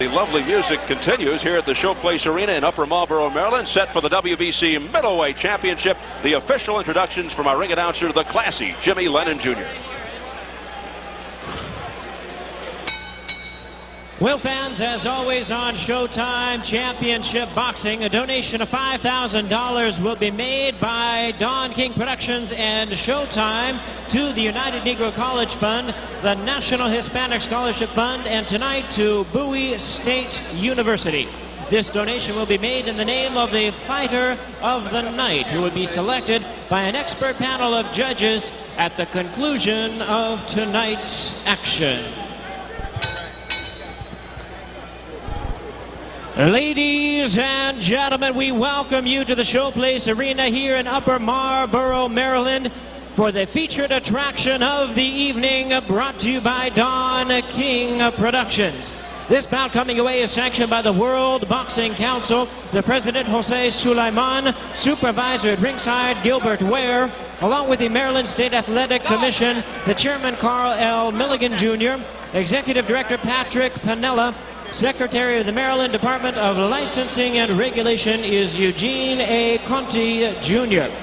lovely music continues here at the Showplace Arena in Upper Marlboro, Maryland, set for the WBC Middleweight Championship. The official introductions from our ring announcer, the classy Jimmy Lennon Jr. Well, fans, as always on Showtime Championship Boxing, a donation of $5,000 will be made by Don King Productions and Showtime to the United Negro College Fund, the National Hispanic Scholarship Fund, and tonight to Bowie State University. This donation will be made in the name of the fighter of the night, who will be selected by an expert panel of judges at the conclusion of tonight's action. Ladies and gentlemen, we welcome you to the Showplace Arena here in Upper Marlboro, Maryland, for the featured attraction of the evening, brought to you by Don King Productions. This bout coming away is sanctioned by the World Boxing Council, the President Jose Sulaiman, Supervisor at ringside Gilbert Ware, along with the Maryland State Athletic Commission, the Chairman Carl L. Milligan Jr., Executive Director Patrick Panella, Secretary of the Maryland Department of Licensing and Regulation is Eugene A. Conti, Jr.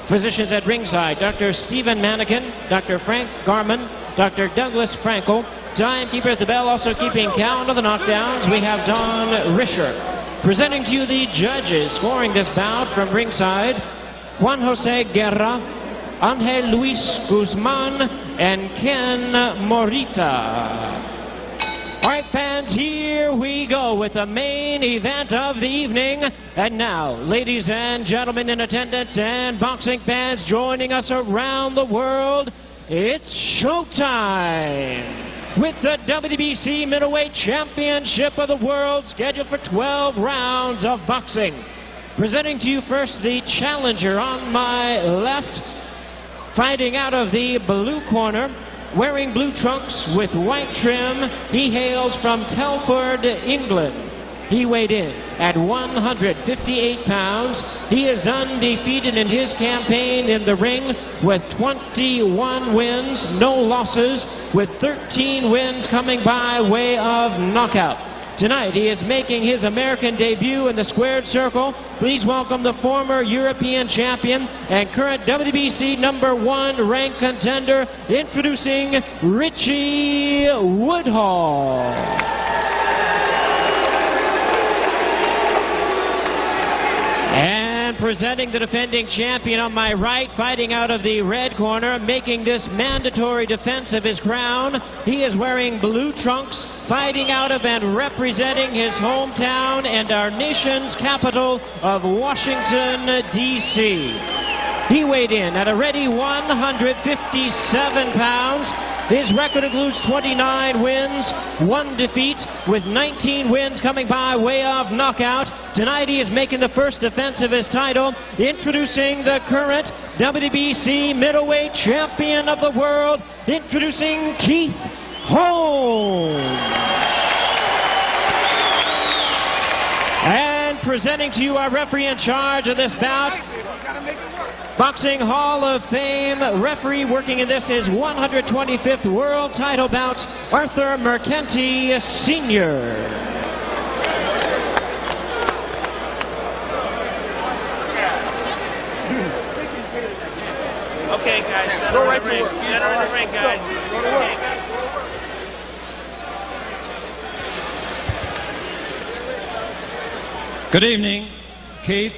Physicians at ringside, Dr. Stephen Manikin, Dr. Frank Garman, Dr. Douglas Frankel. Timekeeper at the bell, also keeping count of the knockdowns, we have Don Risher. Presenting to you the judges scoring this bout from ringside, Juan Jose Guerra, Angel Luis Guzman, and Ken Morita. All right, fans, here we go with the main event of the evening. And now, ladies and gentlemen in attendance and boxing fans joining us around the world, it's showtime! With the WBC Middleweight Championship of the World scheduled for 12 rounds of boxing. Presenting to you first the challenger on my left, fighting out of the blue corner, wearing blue trunks with white trim. He hails from Telford, England. He weighed in at 158 pounds. He is undefeated in his campaign in the ring with 21 wins, no losses, with 13 wins coming by way of knockout. Tonight he is making his American debut in the squared circle. Please welcome the former European champion and current WBC #1 ranked contender, introducing Richie Woodhall. And presenting the defending champion on my right, fighting out of the red corner, making this mandatory defense of his crown. He is wearing blue trunks, fighting out of and representing his hometown and our nation's capital of Washington, D.C. He weighed in at a ready 157 pounds. His record includes 29 wins, 1 defeat, with 19 wins coming by way of knockout. Tonight he is making the first defense of his title, introducing the current WBC middleweight champion of the world, introducing Keith Holmes. And presenting to you our referee in charge of this bout, Boxing Hall of Fame referee working in this is 125th World Title bout, Arthur Mercanti Sr. Okay, guys, center in the ring. Center in the ring, guys. Okay, guys. Good evening, Keith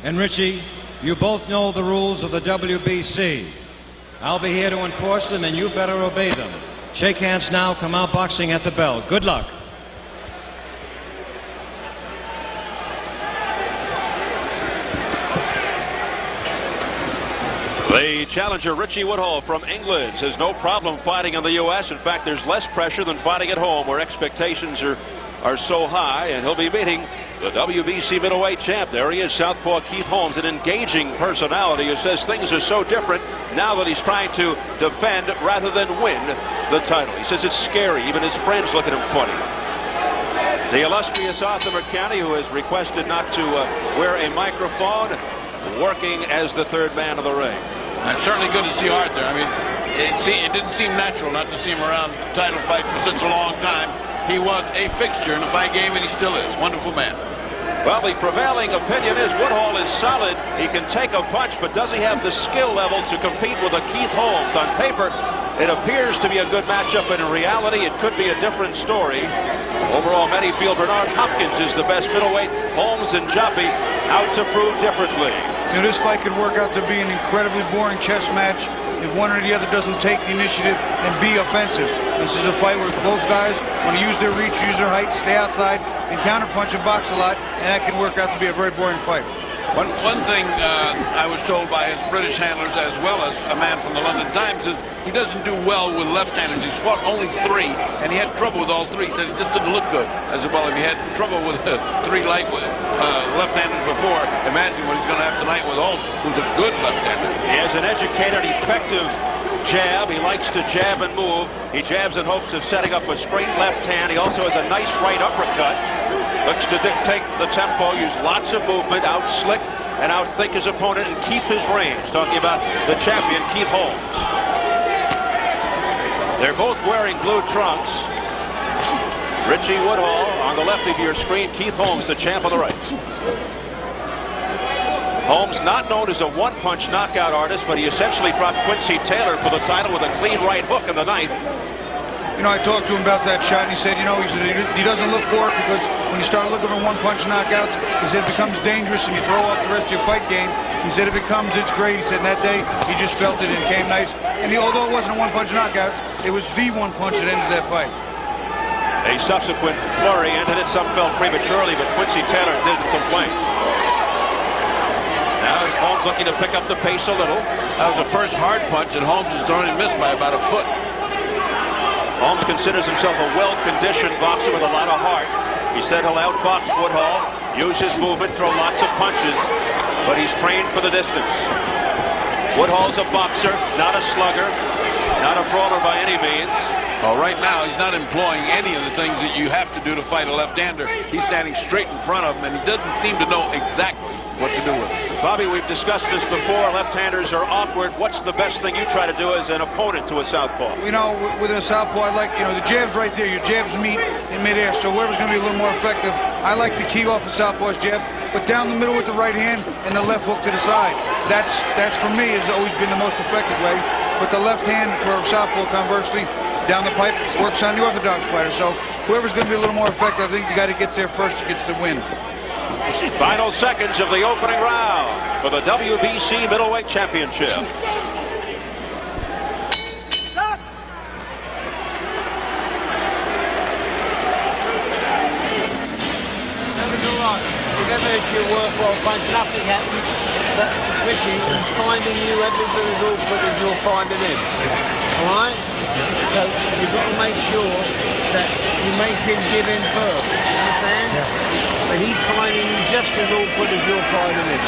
and Richie. You both know the rules of the WBC. I'll be here to enforce them, and you better obey them. Shake hands now. Come out boxing at the bell. Good luck. The challenger, Richie Woodhall from England, has no problem fighting in the U.S. In fact, there's less pressure than fighting at home, where expectations are so high, and he'll be meeting the WBC middleweight champ. There he is, southpaw Keith Holmes, an engaging personality who says things are so different now that he's trying to defend rather than win the title. He says it's scary. Even his friends look at him funny. The illustrious Arthur Mercanti, who has requested not to wear a microphone, working as the third man of the ring. It's certainly good to see Arthur. I mean, it didn't seem natural not to see him around title fights for such a long time. he was a fixture in the fight game, and he still is. Wonderful man. Well, the prevailing opinion is Woodhall is solid. He can take a punch, but does he have the skill level to compete with a Keith Holmes? On paper, it appears to be a good matchup, but in reality, it could be a different story. Overall, many feel Bernard Hopkins is the best middleweight. Holmes and Joppi out to prove differently. You know, this fight could work out to be an incredibly boring chess match if one or the other doesn't take the initiative and be offensive. This is a fight where both guys want to use their reach, use their height, stay outside, and counterpunch and box a lot, and that can work out to be a very boring fight. One thing I was told by his British handlers, as well as a man from the London Times, is he doesn't do well with left-handers. He's fought only 3, and he had trouble with all 3. He said it just didn't look good. I said, well, if he had trouble with 3 left-handers before, imagine what he's going to have tonight with Holmes, who's a good left-hander. He has an educated, effective jab. He likes to jab and move. He jabs in hopes of setting up a straight left hand. He also has a nice right uppercut. Looks to dictate the tempo, use lots of movement, out-slick and out-think his opponent and keep his range. Talking about the champion, Keith Holmes. They're both wearing blue trunks. Richie Woodhall on the left of your screen, Keith Holmes, the champ on the right. Holmes not known as a one-punch knockout artist, but he essentially dropped Quincy Taylor for the title with a clean right hook in the 9th. You know, I talked to him about that shot, and he said, he doesn't look for it because when you start looking for one-punch knockouts, he said it becomes dangerous and you throw off the rest of your fight game. He said if it comes, it's great. He said that day he just felt it and it came nice. And although it wasn't a one-punch knockout, it was the one punch that ended that fight. A subsequent flurry ended it. Some felt prematurely, but Quincy Taylor didn't complain. Now Holmes looking to pick up the pace a little. That was the first hard punch, and Holmes has thrown and missed by about a foot. Holmes considers himself a well-conditioned boxer with a lot of heart. He said he'll outbox Woodhall, use his movement, throw lots of punches, but he's trained for the distance. Woodhall's a boxer, not a slugger, not a brawler by any means. Well, right now, he's not employing any of the things that you have to do to fight a left-hander. He's standing straight in front of him, and he doesn't seem to know exactly what to do with it. Bobby, we've discussed this before. Left-handers are awkward. What's the best thing you try to do as an opponent to a southpaw? You know, with a southpaw, I like, the jab's right there. Your jabs meet in midair, so whoever's going to be a little more effective. I like to key off the southpaw's jab, but down the middle with the right hand and the left hook to the side. That's for me, has always been the most effective way. But the left hand for southpaw, conversely, down the pipe, works on the orthodox fighter. So whoever's going to be a little more effective, I think the guy that gets there first gets the win. Final seconds of the opening round for the WBC Middleweight Championship. Whenever it's your worthwhile punch, nothing happens. But Richie is finding you every bit as awkward as you're finding him. Alright? So you've got to make sure that you make him give in first. Understand? Yeah. But he's finding you just as awkward as you're finding him.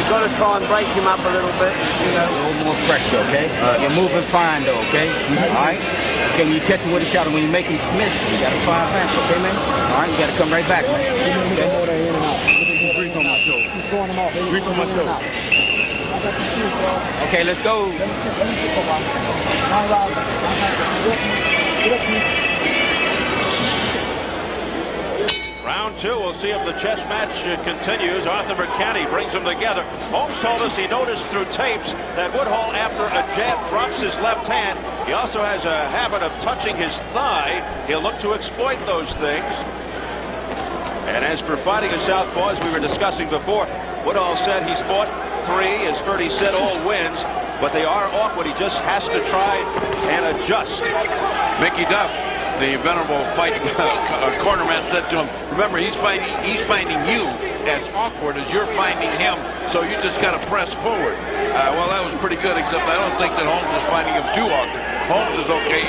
You've got to try and break him up a little bit, A little more pressure, okay? You're moving fine, though, okay? All right? Okay, when you catch him with a shot and when you make him miss, you got to fire fast, okay, man? All right, you got to come right back, man. Okay? Breathe on my shoulder. Breathe on my shoulder. Okay, let's go. Round 2, we'll see if the chess match continues. Arthur McCanny brings them together. Holmes told us he noticed through tapes that Woodhall, after a jab, drops his left hand. He also has a habit of touching his thigh. He'll look to exploit those things. And as for fighting a southpaw, as we were discussing before, Woodhall said he's fought 3, as Ferdy said, all wins, but they are awkward. He just has to try and adjust. Mickey Duff, the venerable fight cornerman, said to him, remember, he's finding you as awkward as you're finding him, so you just got to press forward. Well, that was pretty good, except I don't think that Holmes is finding him too awkward. Holmes is okay.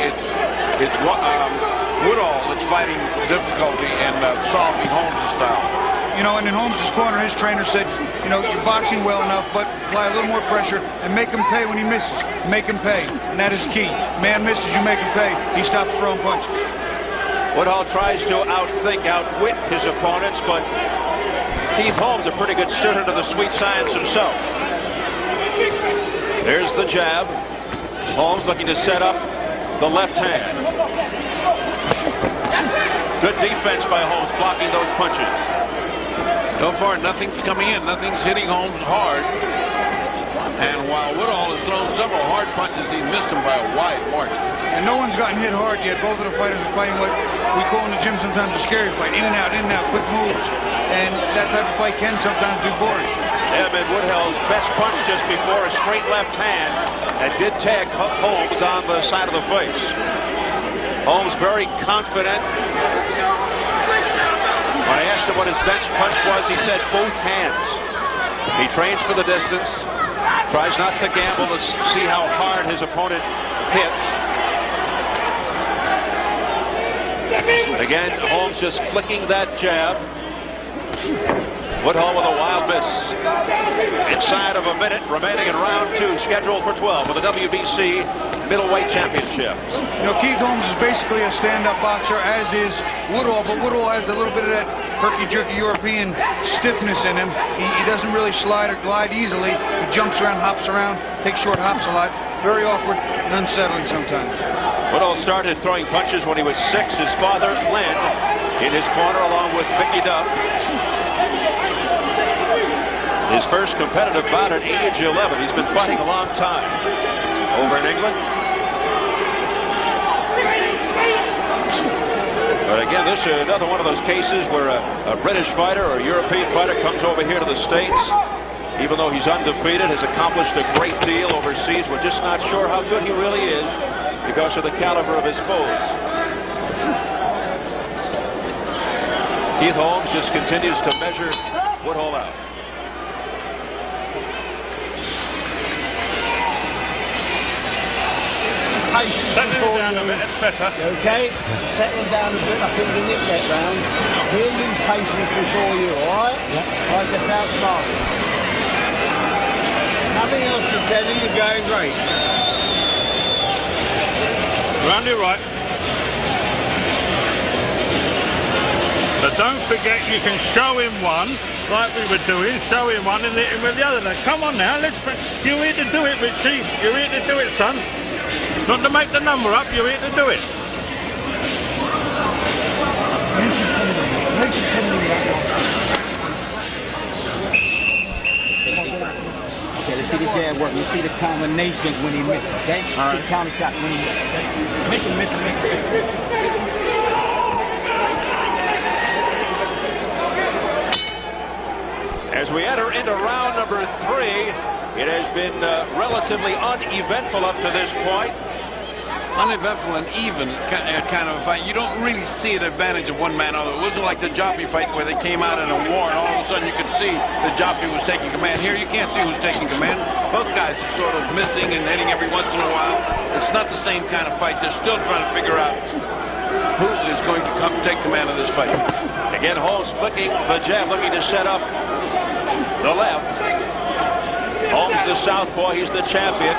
It's Woodhall that's finding difficulty and solving Holmes' style. And in Holmes' corner, his trainer said, you're boxing well enough, but apply a little more pressure and make him pay when he misses. Make him pay, and that is key. Man misses, you make him pay. He stops throwing punches. Woodhall tries to outthink, outwit his opponents, but Keith Holmes, a pretty good student of the sweet science himself. There's the jab. Holmes looking to set up the left hand. Good defense by Holmes, blocking those punches. So far, nothing's coming in. Nothing's hitting Holmes hard. And while Woodhall has thrown several hard punches, he's missed them by a wide margin. And no one's gotten hit hard yet. Both of the fighters are fighting what we call in the gym sometimes a scary fight. In and out, quick moves. And that type of fight can sometimes be boring. Edmund Woodhall's best punch just before, a straight left hand, and did tag Holmes on the side of the face. Holmes very confident. When I asked him what his bench punch was, he said both hands. He trains for the distance, tries not to gamble to see how hard his opponent hits. Again, Holmes just flicking that jab. Woodhall with a wild miss. Inside of a minute remaining in round 2, scheduled for 12 for the WBC middleweight championship. You know, Keith Holmes is basically a stand-up boxer, as is Woodhall, but Woodhall has a little bit of that herky-jerky European stiffness in him. He doesn't really slide or glide easily. He jumps around, hops around, takes short hops a lot. Very awkward and unsettling sometimes. Woodhall started throwing punches when he was 6. His father, Len, in his corner along with Mickey Duff. His first competitive bout at age 11. He's been fighting a long time over in England. But again, this is another one of those cases where a British fighter or a European fighter comes over here to the States. Even though he's undefeated, has accomplished a great deal overseas. We're just not sure how good he really is because of the caliber of his foes. Keith Holmes just continues to measure Woodhall out. Settle down a bit, it's better. Okay, settle down a bit. I think we nicked that round. He'll lose patience before you, alright? Yep. I just outsmart. Nothing else to tell you, you're going great. Round it right. But don't forget you can show him one, like we were doing, show him one and hit him with the other. Now, come on now, you're here to do it, Richie. You're here to do it, son. Not to make the number up, you're here to do it. Okay, let's see the jab work. Let's see the combinations when he misses, okay? All right. See the counter shot when he misses. Miss. As we enter into round number 3, it has been relatively uneventful up to this point. Uneventful and even kind of a fight. You don't really see an advantage of one man. Although it wasn't like the Joppy fight where they came out in a war and all of a sudden you could see the Joppy was taking command. Here you can't see who's taking command. Both guys are sort of missing and hitting every once in a while. It's not the same kind of fight. They're still trying to figure out who is going to take command of this fight. Again, Holmes flicking the jab, looking to set up the left. Holmes the southpaw, he's the champion.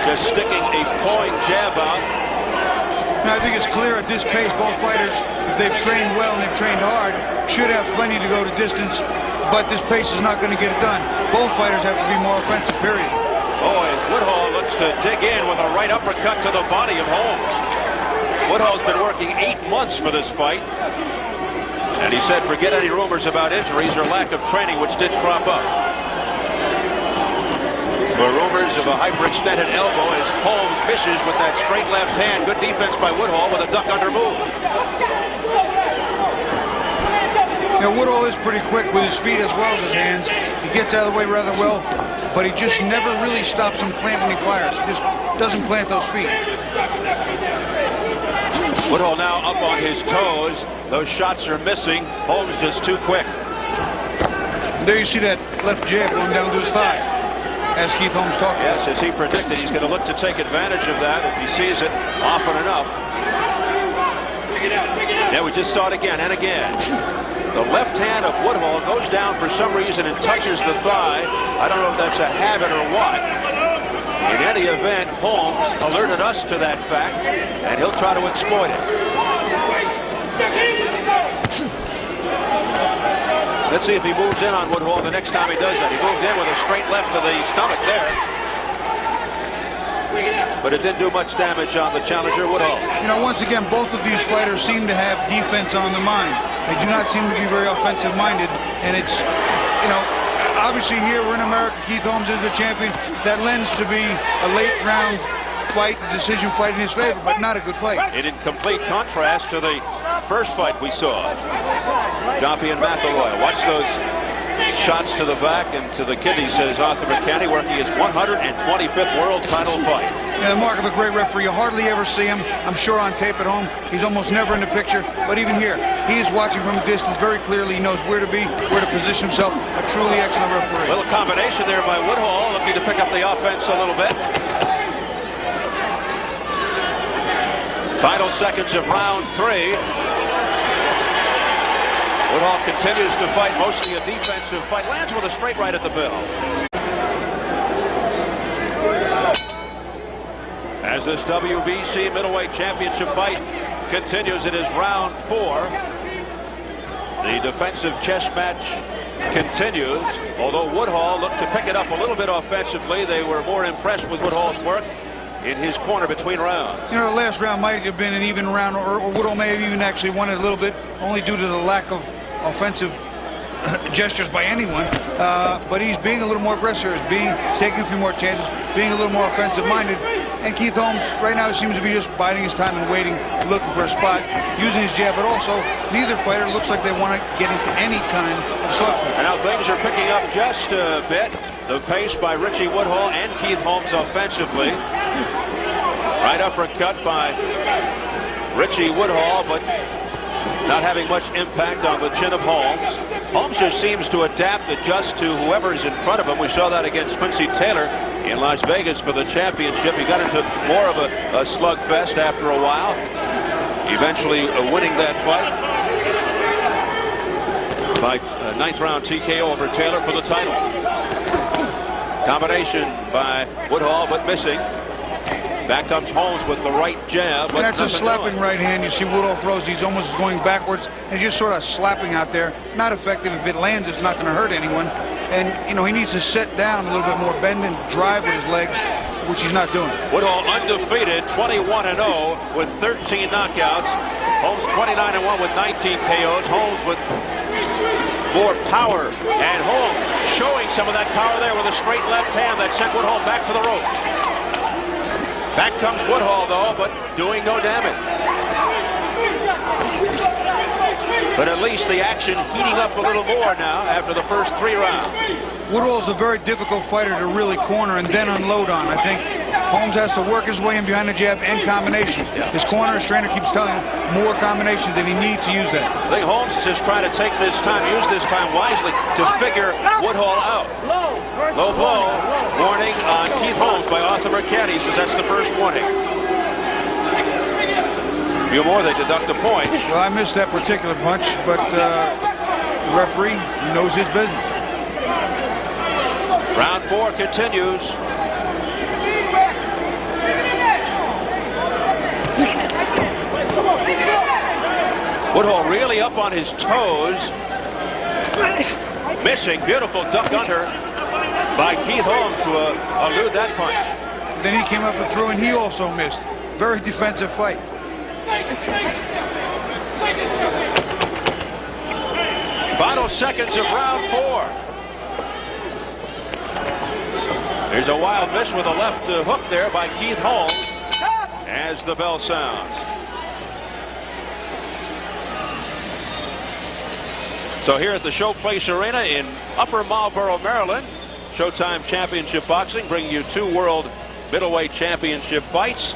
Just sticking a pawing jab out. Now, I think it's clear at this pace, both fighters, if they've trained well and they've trained hard, should have plenty to go to distance, but this pace is not going to get it done. Both fighters have to be more offensive, period. Oh, as Woodhall looks to dig in with a right uppercut to the body of Holmes. Woodhall's been working 8 months for this fight. And he said forget any rumors about injuries or lack of training, which did crop up. The rumors of a hyperextended elbow as Holmes misses with that straight left hand. Good defense by Woodhall with a duck under move. Now, Woodhall is pretty quick with his feet as well as his hands. He gets out of the way rather well, but he just never really stops him plant when he fires. He just doesn't plant those feet. Woodhall now up on his toes. Those shots are missing. Holmes just too quick. There you see that left jab going down to his thigh, as Keith Holmes talked about. Yes, as he predicted, he's going to look to take advantage of that if he sees it often enough. Yeah, we just saw it again and again. The left hand of Woodhall goes down for some reason and touches the thigh. I don't know if that's a habit or what. In any event, Holmes alerted us to that fact, and he'll try to exploit it. Let's see if he moves in on Woodhall the next time he does that. He moved in with a straight left to the stomach there. But it didn't do much damage on the challenger, Woodhall. You know, once again, both of these fighters seem to have defense on the mind. They do not seem to be very offensive-minded. And it's, you know, obviously here we're in America. Keith Holmes is the champion. That lends to be a late-round fight, a decision fight in his favor, but not a good fight. In complete contrast to the first fight we saw. Joppy and McElroy. Watch those shots to the back and to the kidney, says Arthur McCanny, working his 125th world title fight. Yeah, the mark of a great referee. You hardly ever see him. I'm sure on tape at home. He's almost never in the picture. But even here, he is watching from a distance very clearly. He knows where to be, where to position himself. A truly excellent referee. Little combination there by Woodhall, looking to pick up the offense a little bit. Final seconds of round 3. Woodhall continues to fight, mostly a defensive fight. Lands with a straight right at the bell. As this WBC middleweight championship fight continues, it is round 4. The defensive chess match continues. Although Woodhall looked to pick it up a little bit offensively, they were more impressed with Woodhall's work in his corner between rounds. You know, the last round might have been an even round, or Woodhall may have even actually won it a little bit, only due to the lack of offensive gestures by anyone. But he's being a little more aggressive, taking a few more chances, being a little more offensive-minded. And Keith Holmes right now seems to be just biding his time and waiting, looking for a spot, using his jab. But also, neither fighter looks like they want to get into any kind of slugfest. And now things are picking up just a bit. The pace by Richie Woodhall and Keith Holmes offensively. Right uppercut by Richie Woodhall, but not having much impact on the chin of Holmes. Holmes just seems to adapt, adjust to whoever is in front of him. We saw that against Quincy Taylor in Las Vegas for the championship. He got into more of a slugfest after a while, eventually winning that fight by 9th round TKO over Taylor for the title. Combination by Woodhall, but missing. Back comes Holmes with the right jab. And that's a slapping right hand. You see Woodhall throws, he's almost going backwards and just sort of slapping out there. Not effective. If it lands, it's not going to hurt anyone. And, you know, he needs to sit down a little bit more, bend and drive with his legs, which he's not doing. Woodhall undefeated, 21-0 with 13 knockouts. Holmes 29-1 with 19 KOs. Holmes with more power. And Holmes showing some of that power there with a straight left hand that sent Woodhall back to the ropes. Back comes Woodhall, though, but doing no damage. But at least the action heating up a little more now after the first 3 rounds. Woodhall's a very difficult fighter to really corner and then unload on. I think Holmes has to work his way in behind the jab and combinations. Yeah. His corner, his trainer keeps telling him more combinations, and he needs to use that. I think Holmes is just trying to take this time, use this time wisely to figure Woodhall out. Low blow. Warning on Keith Holmes by Arthur McCanny, says that's the first warning. A few more, they deduct a point. Well, I missed that particular punch, but the referee knows his business. Round 4 continues. Woodhall really up on his toes. Missing. Beautiful duck under by Keith Holmes to elude that punch. Then he came up and threw, and he also missed. Very defensive fight. Final seconds of round 4. There's a wild miss with a left hook there by Keith Holmes as the bell sounds. So here at the Showplace Arena in Upper Marlboro, Maryland, Showtime Championship Boxing bringing you 2 world middleweight championship fights.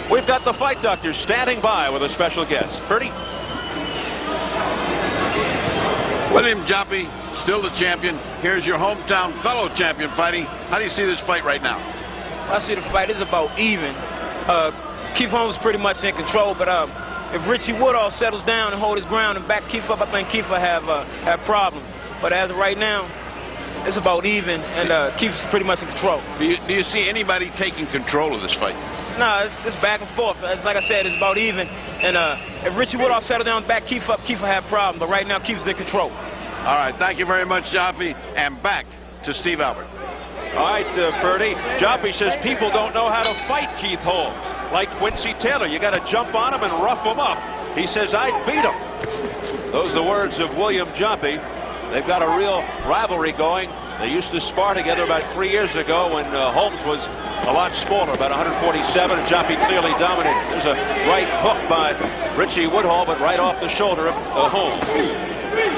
We've got the fight doctor standing by with a special guest. Bertie? William Joppy, still the champion. Here's your hometown fellow champion fighting. How do you see this fight right now? I see the fight is about even. Keith Holmes is pretty much in control, but if Richie Woodhall settles down and hold his ground and back Keith up, I think Keith will have problems. But as of right now, it's about even, and Keith's pretty much in control. Do you see anybody taking control of this fight? No, it's back and forth. It's like I said, it's about even. And if Richie Woodhall settles down and back Keith up, Keith will have problems. But right now, Keith's in control. All right, thank you very much, Joppy. And back to Steve Albert. All right, Bertie. Joppy says people don't know how to fight Keith Holmes. Like Quincy Taylor, you got to jump on him and rough him up. He says, I'd beat him. Those are the words of William Joppy. They've got a real rivalry going. They used to spar together about 3 years ago when Holmes was a lot smaller, about 147, and Joppy clearly dominated. There's a right hook by Richie Woodhall, but right off the shoulder of Holmes.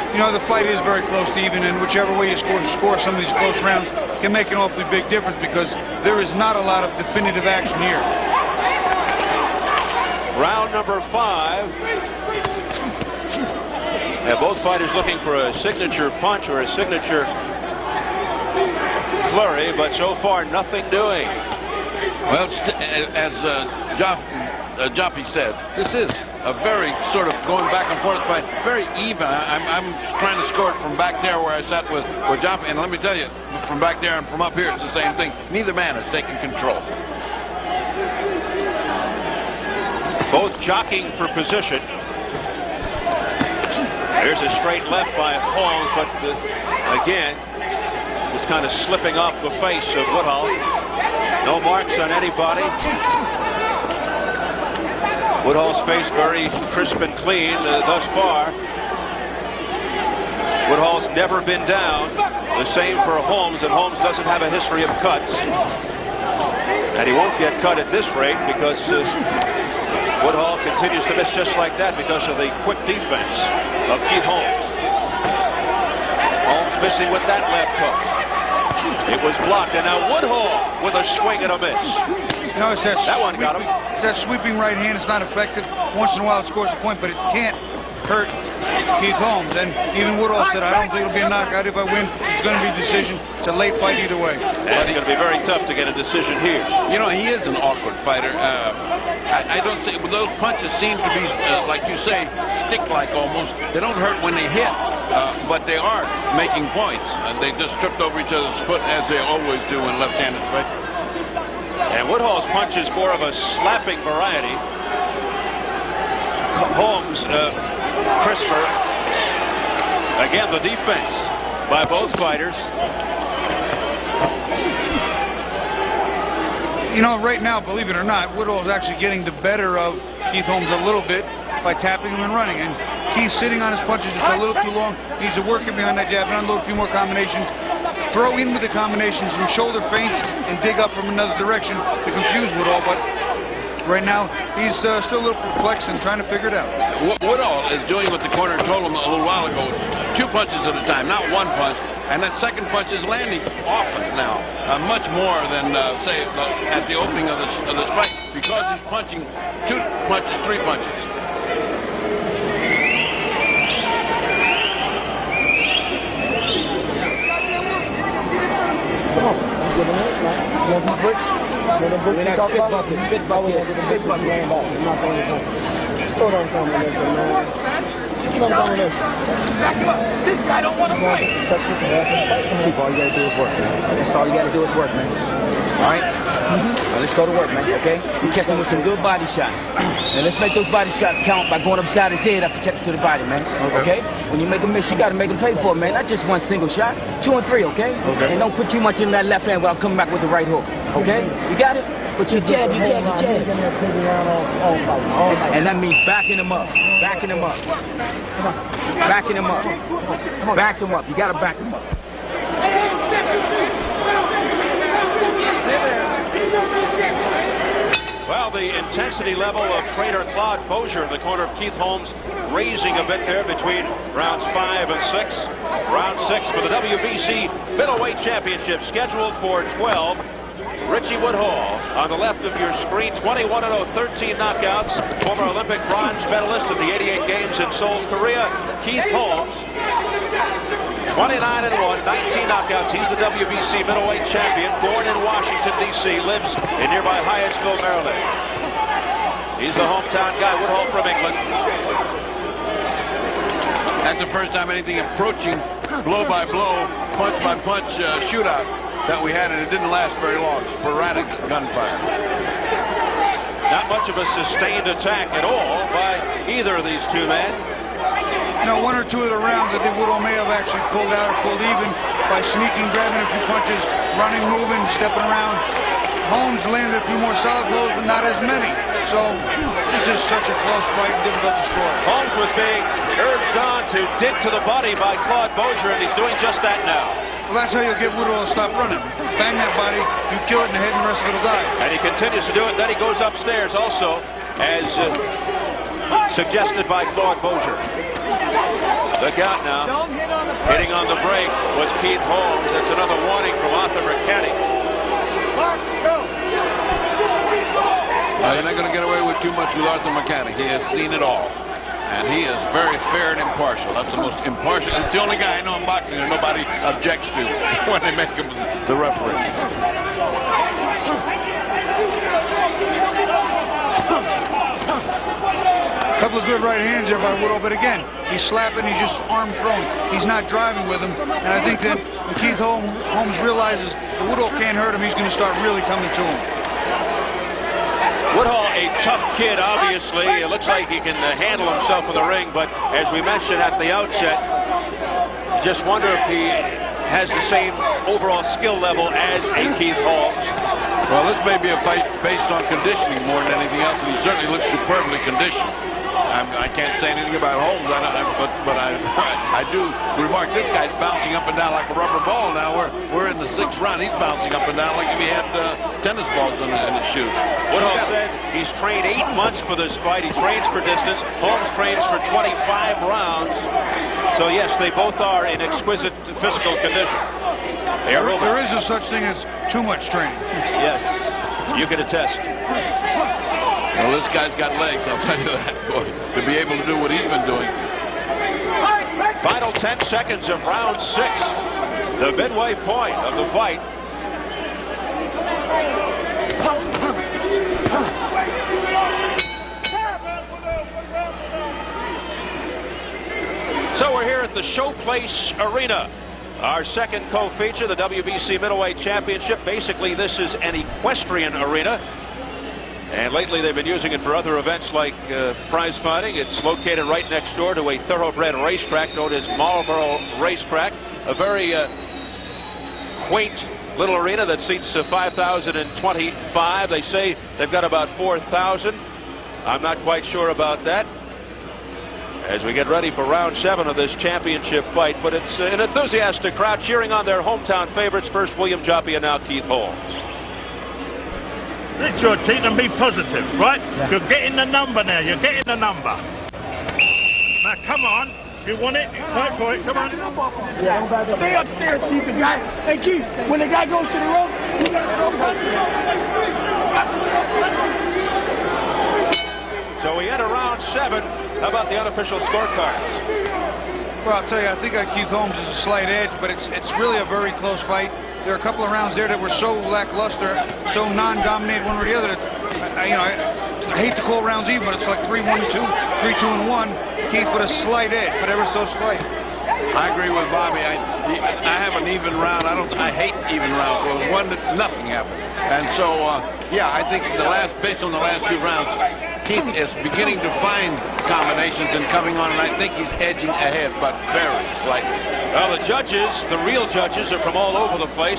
You know, the fight is very close to even, and whichever way you score some of these close rounds can make an awfully big difference because there is not a lot of definitive action here. Round number 5. Both fighters looking for a signature punch or a signature flurry, but so far nothing doing. Well, as Joppy said, this is a very sort of going back and forth fight, very even. I'm trying to score it from back there where I sat with Joppy, and let me tell you, from back there and from up here, it's the same thing. Neither man is taking control. Both jockeying for position. There's a straight left by Holmes, but again, just kind of slipping off the face of Woodhall. No marks on anybody. Woodhall's face very crisp and clean thus far. Woodhall's never been down. The same for Holmes, and Holmes doesn't have a history of cuts. And he won't get cut at this rate because Woodhall continues to miss just like that because of the quick defense of Keith Holmes. Holmes missing with that left hook. It was blocked, and now Woodhall with a swing and a miss. You know, it's that one got him. It's that sweeping right hand. It's not effective. Once in a while it scores a point, but it can't hurt Keith Holmes. And even Woodhall said, I don't think it'll be a knockout. If I win, it's going to be a decision. It's a late fight either way. And it's going to be very tough to get a decision here. You know, he is an awkward fighter. I don't think those punches seem to be, like you say, stick-like almost. They don't hurt when they hit, but they are making points. They just tripped over each other's foot, as they always do in left-handed fight. And Woodhall's punch is more of a slapping variety. Holmes, crisper. Again, the defense by both fighters. You know, right now, believe it or not, Woodhall is actually getting the better of Keith Holmes a little bit by tapping him and running. And Keith's sitting on his punches just a little too long. Needs to work it behind that jab and unload a few more combinations. Throw in with the combinations, some shoulder feints, and dig up from another direction to confuse Woodhall. But right now, he's still a little perplexed and trying to figure it out. Woodhall is doing what the corner told him a little while ago. 2 punches at a time, not 1 punch. And that second punch is landing often now, much more than, say, at the opening of this fight, because he's punching 2 punches, 3 punches. Come on. Spit bucket. This guy don't want to fight. All you gotta do is work, man. That's all you gotta do is work, man. All right? Now let's go to work, man, okay? You catch him with some good body shots. And let's make those body shots count by going upside his head after catching to the body, man. Okay? When you make a miss, you gotta make him pay for it, man. Not just 1 single shot. 2 and 3, okay? And don't put too much in that left hand while I'm coming back with the right hook. Okay? You got it? But you jab. And that means backing him up. Backing him up. Back him up. You got to back him up. Well, the intensity level of trainer Claude Bozier in the corner of Keith Holmes raising a bit there between rounds 5 and 6. Round 6 for the WBC Middleweight Championship scheduled for 12. Richie Woodhall on the left of your screen, 21-0, 13 knockouts, former Olympic bronze medalist at the 88 Games in Seoul, Korea. Keith Holmes, 29-1, 19 knockouts. He's the WBC middleweight champion, born in Washington, D.C., lives in nearby Hyattsville, Maryland. He's the hometown guy, Woodhall from England. That's the first time anything approaching blow-by-blow, punch-by-punch shootout that we had, and it didn't last very long. Sporadic gunfire. Not much of a sustained attack at all by either of these two men. one or two of the rounds, I think Woodhall may have actually pulled out or pulled even by sneaking, grabbing a few punches, running, moving, stepping around. Holmes landed a few more solid blows, but not as many. So this is such a close fight and difficult to score. Holmes was being urged on to dig to the body by Claude Bozier, and he's doing just that now. Well, that's how you'll get Woodhall to stop running. Bang that body, you kill it in the head, and the rest of it will die. And he continues to do it. Then he goes upstairs also, as suggested by Claude Bozier. Look out now. Hitting on the break was Keith Holmes. That's another warning from Arthur McCanny. You're not going to get away with too much with Arthur McCanny. He has seen it all. And he is very fair and impartial. That's the most impartial. It's the only guy I know in boxing that nobody objects to when they make him the referee. A couple of good right hands there by Woodhall, but again, he's slapping, he's just arm thrown. He's not driving with him. And I think that when Keith Holmes realizes that Woodhall can't hurt him, he's going to start really coming to him. Woodhall, a tough kid, obviously. It looks like he can handle himself in the ring, but as we mentioned at the outset, just wonder if he has the same overall skill level as a Keith Holmes. Well, this may be a fight based on conditioning more than anything else, and he certainly looks superbly conditioned. I can't say anything about Holmes, but I do remark this guy's bouncing up and down like a rubber ball now. We're in the 6th round. He's bouncing up and down like if he had tennis balls in his shoes. Woodhall said he's trained 8 months for this fight. He trains for distance. Holmes trains for 25 rounds. So, yes, they both are in exquisite physical condition. There is a such thing as too much training. Yes, you can attest. Well, this guy's got legs, I'll tell you that, boy, to be able to do what he's been doing. Final 10 seconds of round 6. The midway point of the fight. So we're here at the Showplace Arena. Our second co-feature, the WBC Middleweight Championship. Basically, this is an equestrian arena. And lately they've been using it for other events like prize fighting. It's located right next door to a thoroughbred racetrack known as Marlboro Racetrack. A very quaint little arena that seats 5,025. They say they've got about 4,000. I'm not quite sure about that as we get ready for round 7 of this championship fight. But it's an enthusiastic crowd cheering on their hometown favorites. First William Joppy and now Keith Holmes. It's your team and be positive, right? Yeah. You're getting the number now. You're getting the number. Now, come on. You want it? Fight for it. Come on. Yeah. Stay upstairs, Keith. The guy. Hey, Keith, when the guy goes to the rope, you got to throw punches. So we enter round 7. How about the unofficial scorecards? Well, I'll tell you, I think Keith Holmes is a slight edge, but it's really a very close fight. There are a couple of rounds there that were so lackluster, so non-dominated one or the other. I hate to call rounds even, but it's like 3-1-2, 3-2-1. Keith with a slight edge, but ever so slight. I agree with Bobby. I have an even round. I hate even rounds. So it was one that nothing happened. And so, yeah, I think based on the last 2 rounds, Keith is beginning to find combinations and coming on, and I think he's edging ahead, but very slightly. Well, the judges, the real judges, are from all over the place.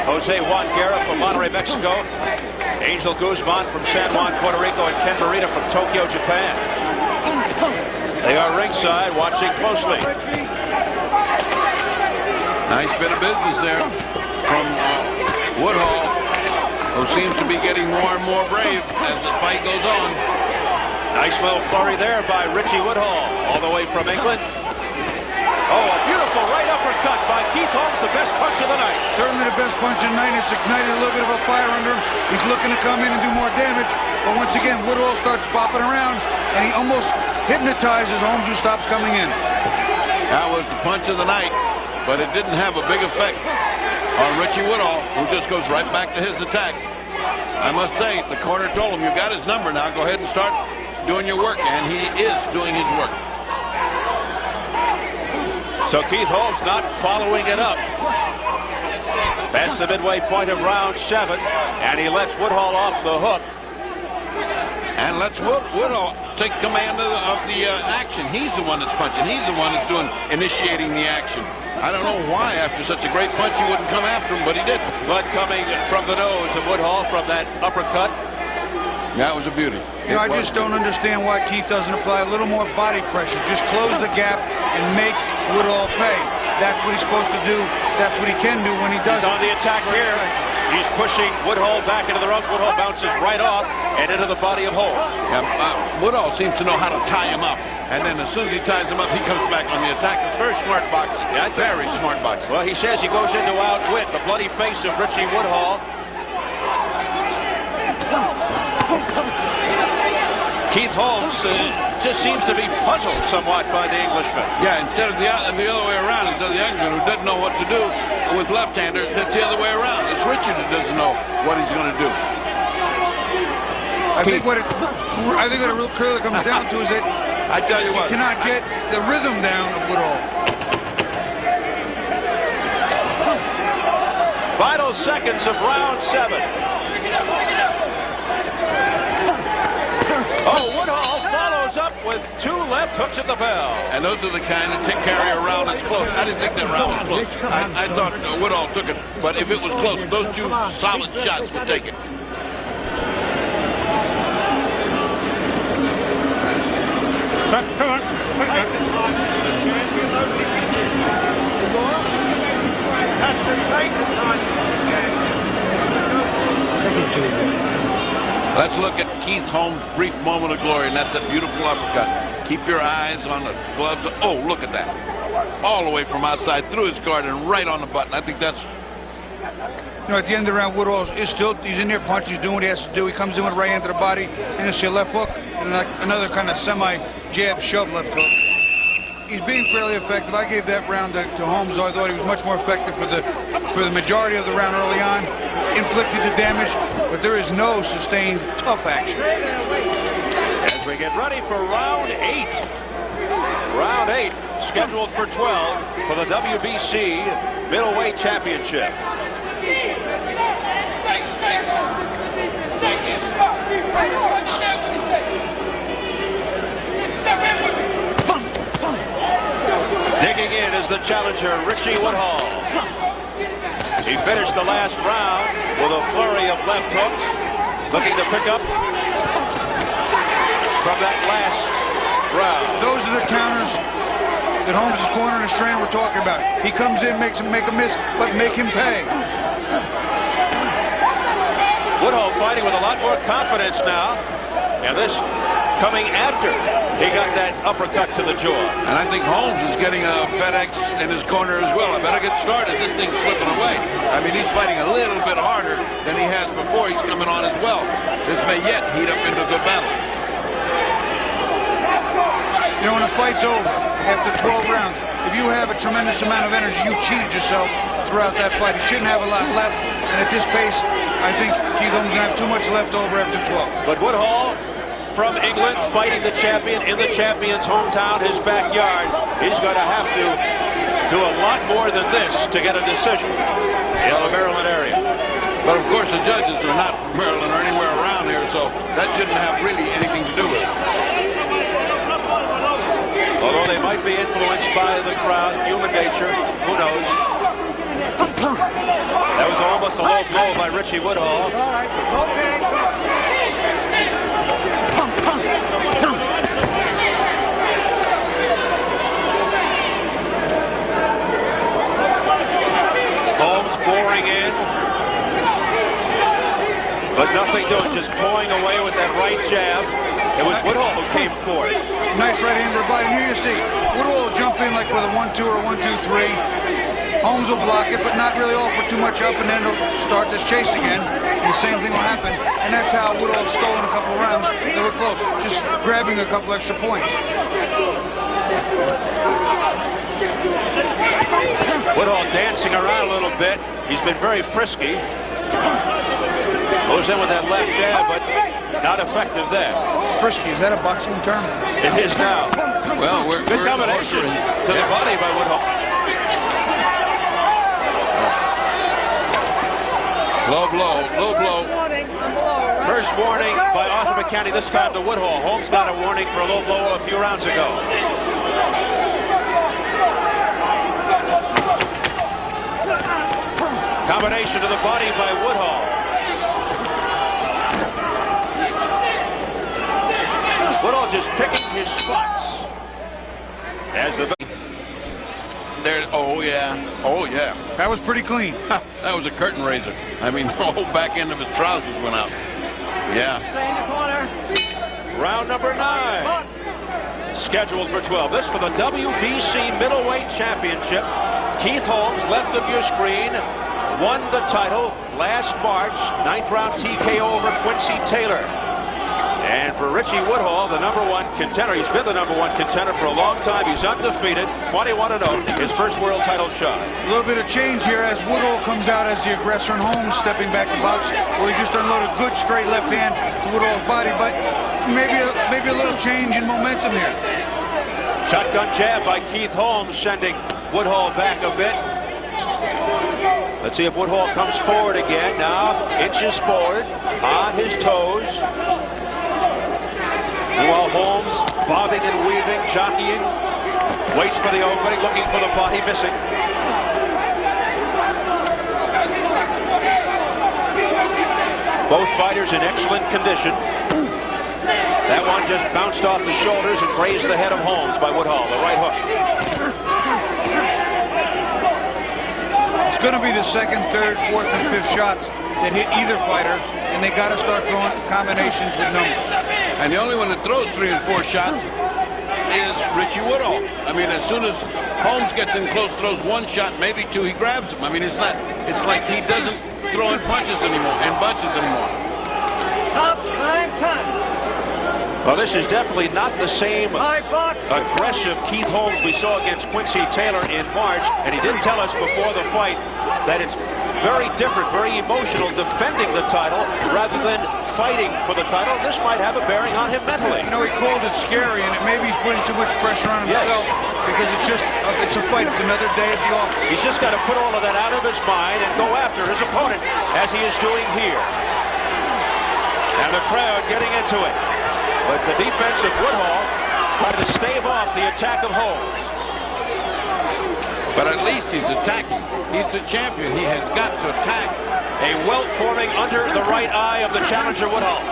Jose Juan Guerra from Monterrey, Mexico. Angel Guzman from San Juan, Puerto Rico, and Ken Morita from Tokyo, Japan. They are ringside watching closely. Nice bit of business there from Woodhall, who seems to be getting more and more brave as the fight goes on. Nice little flurry there by Richie Woodhall, all the way from England. Oh, a beautiful right uppercut by Keith Holmes, the best punch of the night. Certainly the best punch of the night. It's ignited a little bit of a fire under him. He's looking to come in and do more damage. But once again, Woodhall starts bopping around, and he almost hypnotizes Holmes, who stops coming in. That was the punch of the night, but it didn't have a big effect on Richie Woodhall, who just goes right back to his attack. I must say, the corner told him, you've got his number now. Go ahead and start doing your work, and he is doing his work. So Keith Holmes not following it up. That's the midway point of round 7, and he lets Woodhall off the hook. And let's Woodhall take command of the action. He's the one that's punching. He's the one that's initiating the action. I don't know why after such a great punch he wouldn't come after him, but he did. Blood coming from the nose of Woodhall from that uppercut. That was a beauty. You know, I just don't understand why Keith doesn't apply a little more body pressure. Just close the gap and make Woodhall pay. That's what he's supposed to do. That's what he can do when he does. He's on the attack here. He's pushing Woodhall back into the ropes. Woodhall bounces right off and into the body of Holmes. Yeah, Woodhall seems to know how to tie him up. And then as soon as he ties him up, he comes back on the attack. It's very smart boxing. Yeah, very smart boxing. Well, he says he goes into outwit the bloody face of Richie Woodhall. Keith Holmes just seems to be puzzled somewhat by the Englishman. Yeah, instead of the other way around, instead of the Englishman who doesn't know what to do with left-handers, it's the other way around. It's Richard who doesn't know what he's going to do. I think what it clearly comes down to is that I tell you what, he cannot get the rhythm down of Woodhall. Final seconds of round 7. Oh, Woodhall follows up with 2 left hooks at the bell. And those are the kind that carry a round that's close. I didn't think that round was close. I thought Woodhall took it, but if it was close, those 2 solid shots would take it. Let's look at Keith Holmes' brief moment of glory, and that's a beautiful uppercut. Keep your eyes on the gloves. Oh, look at that. All the way from outside, through his guard, and right on the button. I think that's... You know, at the end of the round, Woodhall is still, he's in there punching, he's doing what he has to do. He comes in with right hand to the body, and you see a left hook, and another kind of semi-jab shove left hook. He's being fairly effective. I gave that round to Holmes. I thought he was much more effective for the majority of the round early on. Inflicted the damage, but there is no sustained tough action. As we get ready for round 8. Round 8 scheduled for 12 for the WBC middleweight championship. Digging in is the challenger, Richie Woodhall. He finished the last round with a flurry of left hooks, looking to pick up from that last round. Those are the counters that Holmes' corner and Strand were talking about. He comes in, makes him make a miss, but make him pay. Woodhall fighting with a lot more confidence now, and this coming after he got that uppercut to the jaw. And I think Holmes is getting a FedEx in his corner as well. I better get started. This thing's slipping away. I mean, he's fighting a little bit harder than he has before. He's coming on as well. This may yet heat up into a good battle. You know, when a fight's over after 12 rounds, if you have a tremendous amount of energy, you cheated yourself throughout that fight. You shouldn't have a lot left. And at this pace, I think Keith Holmes is going to have too much left over after 12. But Woodhall, from England, fighting the champion in the champion's hometown, his backyard, he's going to have to do a lot more than this to get a decision in the Maryland area. But of course, the judges are not from Maryland or anywhere around here, so that shouldn't have really anything to do with it. Although they might be influenced by the crowd, human nature, who knows? That was almost a low blow by Richie Woodhall. Holmes boring in, but nothing doing, just pulling away with that right jab. It was Woodhall who came for it. Nice right hand to the body. Here you see Woodhall will jump in like with a 1-2 or 1-2-3. Holmes will block it, but not really offer too much up, and then he'll start this chase again. And the same thing will happen. And that's how Woodhall stole in a couple of rounds. They were close, just grabbing a couple extra points. Woodhall dancing around a little bit. He's been very frisky. Goes in with that left jab, but not effective there. Frisky, is that a boxing term? It is now. Well, good combination to the body by Woodhall. Low blow, low blow. First warning by Arthur McCanny, this time to Woodhall. Holmes got a warning for a low blow a few rounds ago. Combination to the body by Woodhall. Woodhall just picking his spots. As the There, oh yeah. That was pretty clean. That was a curtain raiser. I mean, the whole back end of his trousers went out. Yeah. Round number 9. Scheduled for 12. This for the WBC Middleweight Championship. Keith Holmes, left of your screen, won the title last March. 9th round TKO over Quincy Taylor. And for Richie Woodhall, the #1 contender, he's been the #1 contender for a long time. He's undefeated, 21-0, his first world title shot. A little bit of change here as Woodhall comes out as the aggressor and Holmes stepping back to box, where he just unloaded a good straight left hand to Woodhall's body, but maybe a little change in momentum here. Shotgun jab by Keith Holmes, sending Woodhall back a bit. Let's see if Woodhall comes forward again. Now inches forward, on his toes. And while Holmes bobbing and weaving, jockeying, waits for the opening, looking for the body, missing. Both fighters in excellent condition. That one just bounced off the shoulders and grazed the head of Holmes by Woodhall, the right hook. It's going to be the 2nd, 3rd, 4th, and 5th shots that hit either fighter, and they got to start throwing combinations with numbers. And the only one that throws 3 and 4 shots is Richie Woodhall. I mean, as soon as Holmes gets in close, throws 1 shot, maybe 2, he grabs him. I mean, it's like he doesn't throw in punches anymore, in bunches anymore. Well, this is definitely not the same aggressive Keith Holmes we saw against Quincy Taylor in March, and he did tell us before the fight that it's very different, very emotional, defending the title rather than fighting for the title. This might have a bearing on him mentally. You know, he called it scary, and maybe he's putting too much pressure on himself because it's a fight. It's another day at the office. He's just got to put all of that out of his mind and go after his opponent as he is doing here. And the crowd getting into it. But the defense of Woodhall trying to stave off the attack of Holmes. But at least he's attacking. He's the champion. He has got to attack. A welt forming under the right eye of the challenger Woodhall.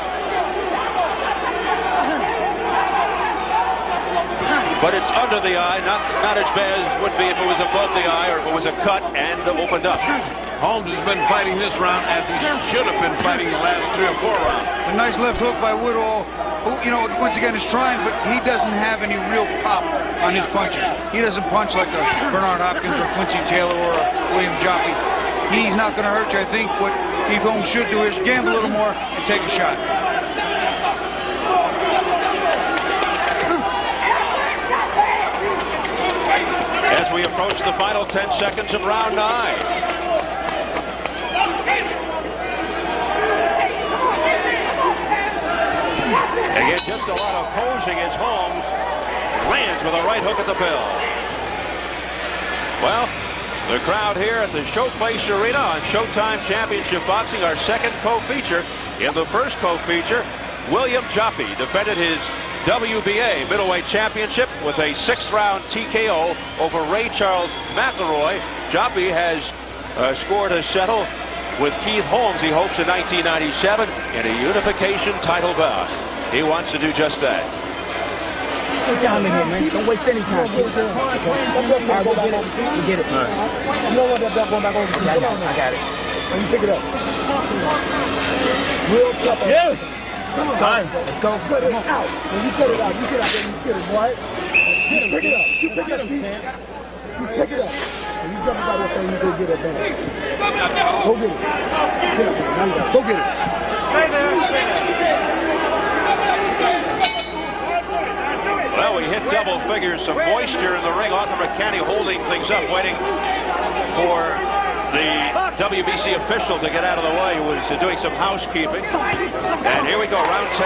But it's under the eye, not as bad as it would be if it was above the eye or if it was a cut and opened up. Holmes has been fighting this round as he should have been fighting the last 3 or 4 rounds. A nice left hook by Woodhall, who, you know, once again is trying, but he doesn't have any real pop on his punches. He doesn't punch like a Bernard Hopkins or Quincy Taylor or a William Joppy. He's not going to hurt you. I think what Keith Holmes should do is gamble a little more and take a shot. As we approach the final 10 seconds of round 9. Again, just a lot of posing as Holmes lands with a right hook at the bell. Well, the crowd here at the Showplace Arena on Showtime Championship Boxing, our second co-feature. In the first co-feature, William Joppy defended his WBA Middleweight Championship with a 6th round TKO over Ray Charles McElroy. Joppy has scored a settle with Keith Holmes, he hopes, in 1997 in a unification title bout. He wants to do just that. Take time in here, man. Don't waste any time. All right, go get it. You get it. All right. You don't want that belt going back over. I got it. You pick it up. Real tough. Yeah. Come on. All right, let's go. Cut it out. When you cut it out, you get out there and you get it, boy. Pick it up. You pick it up, Steve. You pick it up. And you jump about that thing, you go get it, man. Go get it. Go get it. Stay there. Well, we hit double figures, some moisture in the ring. Arthur McCanny holding things up, waiting for the WBC official to get out of the way, who was doing some housekeeping. And here we go, round 10.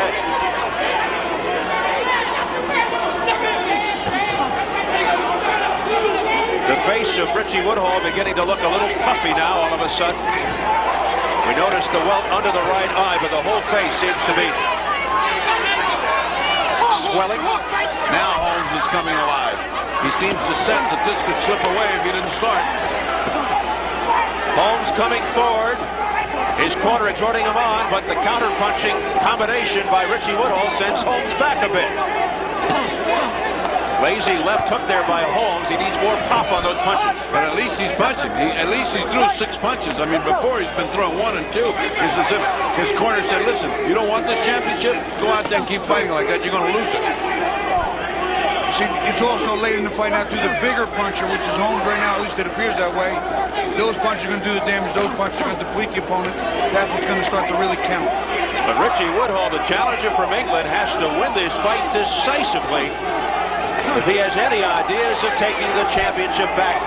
The face of Richie Woodhall beginning to look a little puffy now all of a sudden. We We noticed the welt under the right eye, but the whole face seems to be swelling. Now Holmes is coming alive. He seems to sense that this could slip away if he didn't start. Holmes coming forward. His corner exhorting him on, but the counter-punching combination by Richie Woodhall sends Holmes back a bit. Lazy left hook there by Holmes. He needs more pop on those punches. But at least he's punching. At least he threw 6 punches. I mean, before he's been throwing 1 and 2. It's as if his corner said, listen, you don't want this championship? Go out there and keep fighting like that. You're going to lose it. See, it's also late in the fight now to the bigger puncher, which is Holmes right now. At least it appears that way. Those punches are going to do the damage. Those punches are going to deplete the opponent. That's what's going to start to really count. But Richie Woodhall, the challenger from England, has to win this fight decisively if he has any ideas of taking the championship back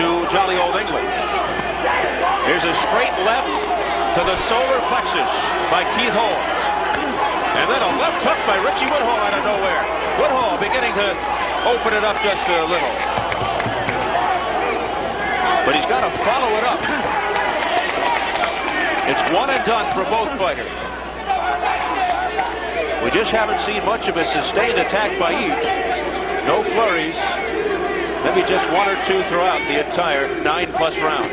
to jolly old England. Here's a straight left to the solar plexus by Keith Holmes. And then a left hook by Richie Woodhall out of nowhere. Woodhall beginning to open it up just a little. But he's got to follow it up. It's one and done for both fighters. We just haven't seen much of a sustained attack by each. No flurries. Maybe just 1 or 2 throughout the entire 9+ rounds.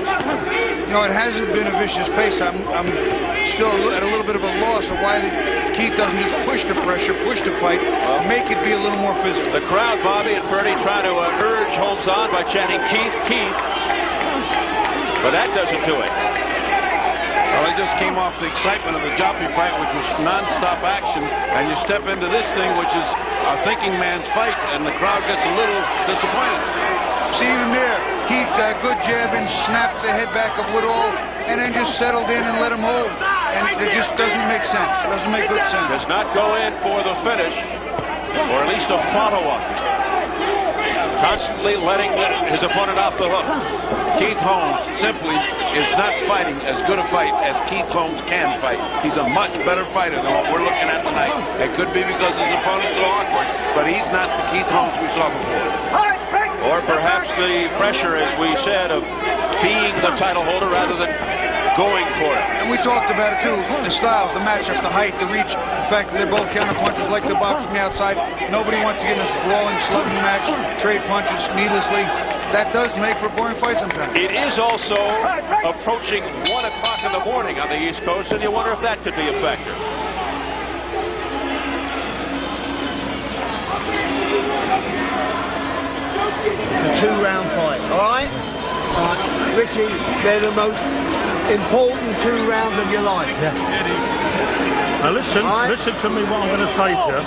You know, it hasn't been a vicious pace. I'm still at a little bit of a loss of why Keith doesn't just push the pressure, push the fight, make it be a little more physical. The crowd, Bobby and Ferdy, trying to urge Holmes on by chanting Keith, Keith. But that doesn't do it. Well, they just came off the excitement of the Joppy fight, which was non-stop action, and you step into this thing, which is a thinking man's fight, and the crowd gets a little disappointed. See, even there, Keith got a good jab and snapped the head back of Woodhall, and then just settled in and let him hold. And it just doesn't make sense. It doesn't make good sense. Does not go in for the finish, or at least a follow-up. Constantly letting his opponent off the hook. Keith Holmes simply is not fighting as good a fight as Keith Holmes can fight. He's a much better fighter than what we're looking at tonight. It could be because his opponent's so awkward, but he's not the Keith Holmes we saw before. Or perhaps the pressure, as we said, of being the title holder rather than going for it. And we talked about it too, the styles, the matchup, the height, the reach, the fact that they're both counter-punchers like the box from the outside. Nobody wants to get in this brawling, slugging match, trade punches needlessly. That does make for a boring fight sometimes. It is also approaching 1 o'clock in the morning on the East Coast, and you wonder if that could be a factor. It's a 2-round fight, all right? Richie, they're the most important 2 rounds of your life. Now listen to me what I'm going to say to you.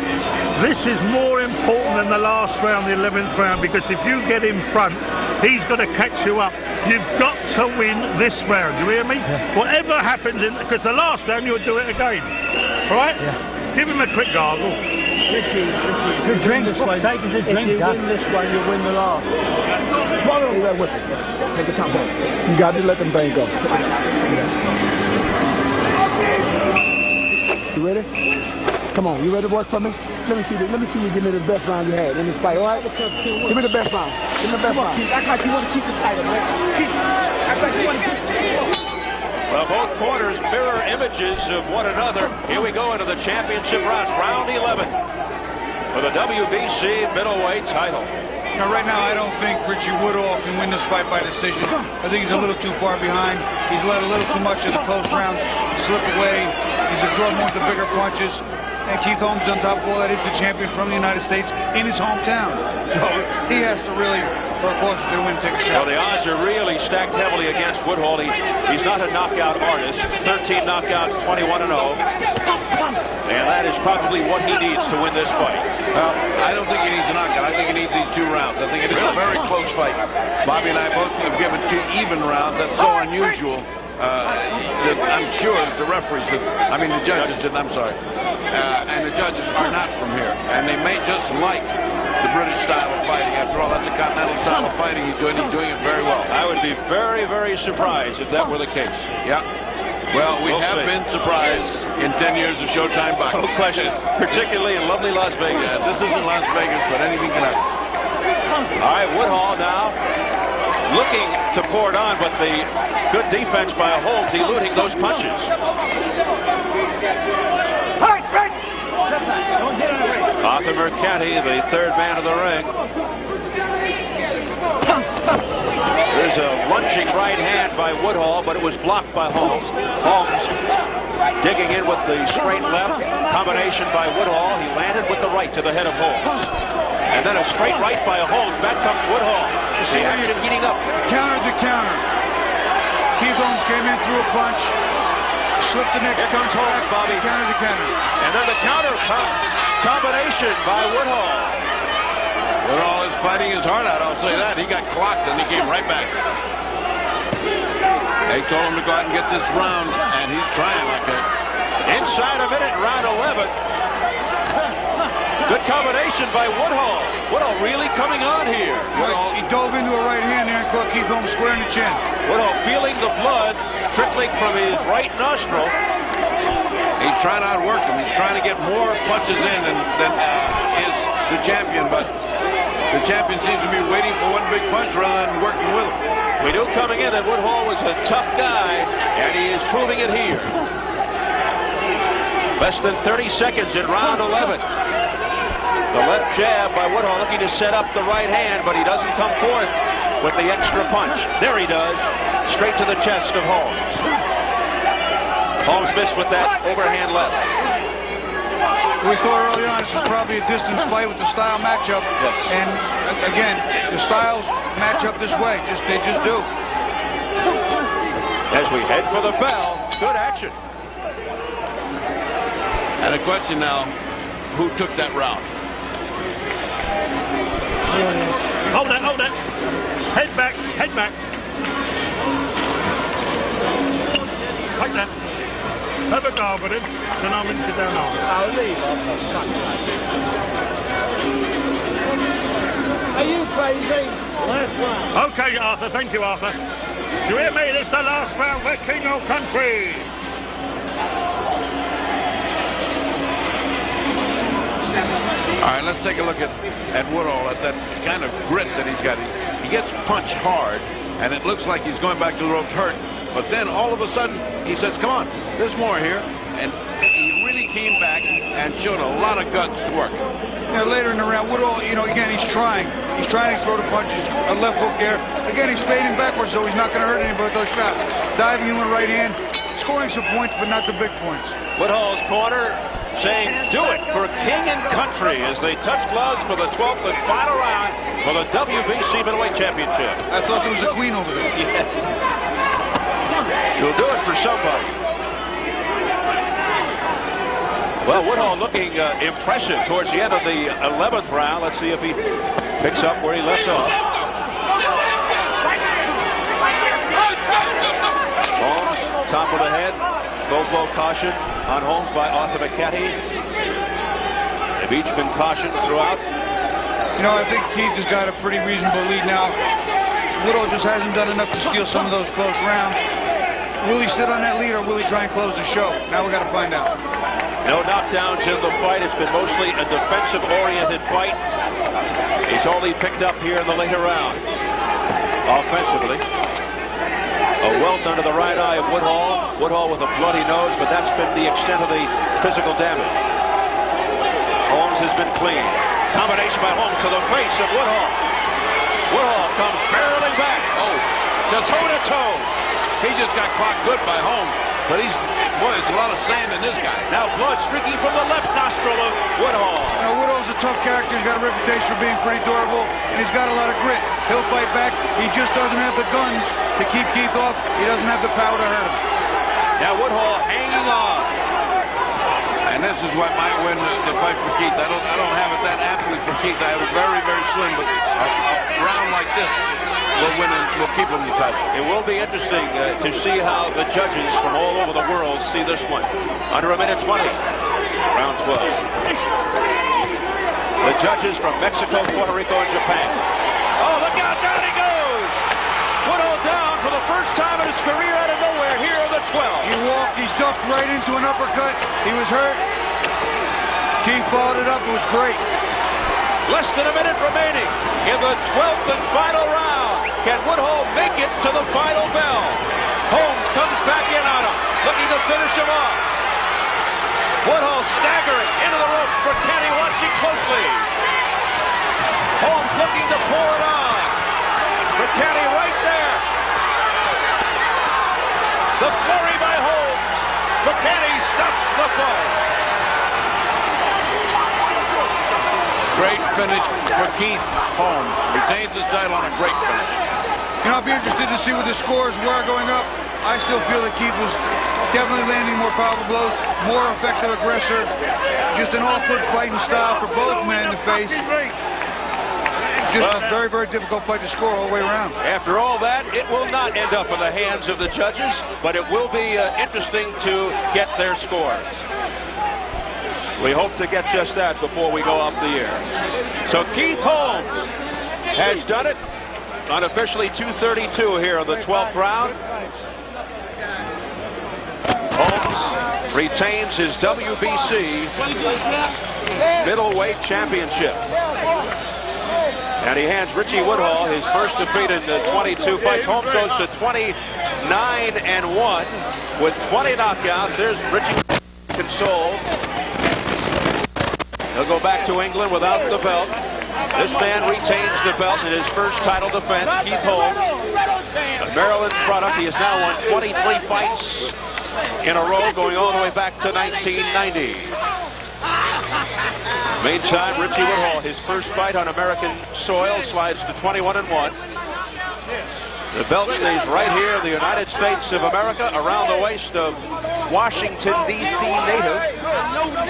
This is more important than the last round, the 11th round, because if you get in front, he's going to catch you up. You've got to win this round, you hear me? Yeah. Whatever happens, because the last round you'll do it again. Right? Yeah. Give him a quick gargle. Richie, good drink this one. If you win this one, you win the last. Swallow that with it. Take the top off. You got to let them bang go. You ready? Come on, you ready to work for me? Let me see you give me the best round you had in this fight, all right? Give me the best round. Give me the best round. Act like you want to keep the title, man. Act like you want to keep it. Well, both corners mirror images of one another. Here we go into the championship rounds, round 11 for the WBC middleweight title. Now, right now, I don't think Richie Woodhall can win this fight by decision. I think he's a little too far behind. He's let a little too much of the close rounds slip away. He's absorbed more of the bigger punches. And Keith Holmes, on top of all that, is the champion from the United States in his hometown. So he has to really, of course, to win, take a shot. Well, the odds are really stacked heavily against Woodhall. He's not a knockout artist. 13 knockouts, 21-0. And that is probably what he needs to win this fight. Well, I don't think he needs a knockout. I think he needs these 2 rounds. I think it is a very close fight. Bobby and I both have given 2 even rounds. That's so unusual. That I'm sure that the referees, the judges, and the judges are not from here. And they may just like the British style of fighting. After all, that's a continental style of fighting he's doing. He's doing it very well. I would be very, very surprised if that were the case. Yeah. Well, we have been surprised in 10 years of Showtime boxing. No question, particularly in lovely Las Vegas. Yeah, this isn't Las Vegas, but anything can happen. All right, Woodhall now looking to pour it on, but the good defense by Holmes eluding those punches. Arthur Mercati, the third man of the ring. There's a lunging right hand by Woodhall, but it was blocked by Holmes. Holmes digging in with the straight left. Combination by Woodhall. He landed with the right to the head of Holmes. And then a straight right by Holmes. Back comes Woodhall. The action heating up. Counter to counter. Keith Holmes came in through a punch. Slipped the next. Here comes Holmes, Bobby. Counter to counter. And then the counter combination by Woodhall. Woodhall is fighting his heart out, I'll say that. He got clocked and he came right back. They told him to go out and get this round, and he's trying like that. Inside a minute, round 11. Good combination by Woodhall. Woodhall really coming on here. Woodhall, he dove into a right hand there and caught Keith Holmes square in the chin. Woodhall feeling the blood trickling from his right nostril. He's trying to outwork him. He's trying to get more punches in than is the champion, but the champion seems to be waiting for one big punch rather than working with him. We knew coming in that Woodhall was a tough guy, and he is proving it here. Less than 30 seconds in round 11. The left jab by Woodhall looking to set up the right hand, but he doesn't come forth with the extra punch. There he does, straight to the chest of Holmes. Holmes missed with that overhand left. We thought early on this was probably a distance fight with the style matchup. Yes. And again, the styles match up this way. They just do. As we head for the bell, good action. And a question now, who took that round? Hold that, hold that. Head back, head back. Like that. Have a go with him, then I'll rinse it down on. I'll leave. Are you crazy? Last round. Okay, Arthur. Thank you, Arthur. You hear me? This is the last round for King of Country. All right, let's take a look at Woodhall, at that kind of grit that he's got. He gets punched hard, and it looks like he's going back to the ropes hurt. But then all of a sudden, he says, come on, there's more here. And he really came back and showed a lot of guts to work. Now, later in the round, Woodhall, again, he's trying. He's trying to throw the punches, a left hook there. Again, he's fading backwards, so he's not going to hurt anybody with those shots. Diving in with right hand, scoring some points, but not the big points. Woodhall's corner saying, do it for King and Country as they touch gloves for the 12th and final round for the WBC Middleweight Championship. I thought there was a queen over there. Yes. You'll do it for somebody. Well, Woodhall looking impressive towards the end of the 11th round. Let's see if he picks up where he left off. Holmes, top of the head. Full blow caution on Holmes by Arthur Mercati. They've each been cautioned throughout. I think Keith has got a pretty reasonable lead now. Woodhall just hasn't done enough to steal some of those close rounds. Will he sit on that lead or will he try and close the show? Now we got to find out. No knockdowns in the fight. It's been mostly a defensive-oriented fight. He's only picked up here in the later rounds. Offensively. A welt under the right eye of Woodhall. Woodhall with a bloody nose, but that's been the extent of the physical damage. Holmes has been clean. Combination by Holmes to the face of Woodhall. Woodhall comes barreling back. Oh, Just toe-to-toe. he just got clocked good by Holmes. But boy, there's a lot of sand in this guy. Now blood streaking from the left nostril of Woodhall. Woodhall's a tough character. He's got a reputation for being pretty durable, and he's got a lot of grit. He'll fight back. He just doesn't have the guns to keep Keith off. He doesn't have the power to hurt him. Now Woodhall hanging on. And this is what might win the fight for Keith. I don't have it that aptly for Keith. I have it very, very slim, but a round like this will win and will keep him the title. It will be interesting to see how the judges from all over the world see this one. Under a minute 20, round 12. The judges from Mexico, Puerto Rico, and Japan. Oh, look out, down he goes! Woodhall down for the first time in his career out of nowhere here in the 12. He walked, he ducked right into an uppercut. He was hurt. Keith followed it up. It was great. Less than a minute remaining in the 12th and final round. Can Woodhall make it to the final bell? Holmes comes back in on him, looking to finish him off. Woodhall staggering into the ropes. Mercante watching closely. Holmes looking to pour it on. Mercante right there. The flurry by Holmes. Mercante stops the fight. Great finish for Keith Holmes. Retains his title on a great finish. You know, I'll be interested to see what the scores were going up. I still feel that Keith was definitely landing more powerful blows, more effective aggressor. Just an awkward fighting style for both men to face. Just a very, very difficult fight to score all the way around. After all that, it will not end up in the hands of the judges, but it will be interesting to get their scores. We hope to get just that before we go off the air. So Keith Holmes has done it. Unofficially 232 here in the 12th round. Holmes retains his WBC middleweight championship. And he hands Richie Woodhall his first defeat in the 22 fights. Holmes goes to 29-1 with 20 knockouts. There's Richie consoled. He'll go back to England without the belt. This man retains the belt in his first title defense. Keith Holmes, a Maryland product. He has now won 23 fights in a row, going all the way back to 1990. Meantime, Richie Woodhall, his first fight on American soil, slides to 21-1. The belt stays right here in the United States of America, around the waist of Washington, D.C. native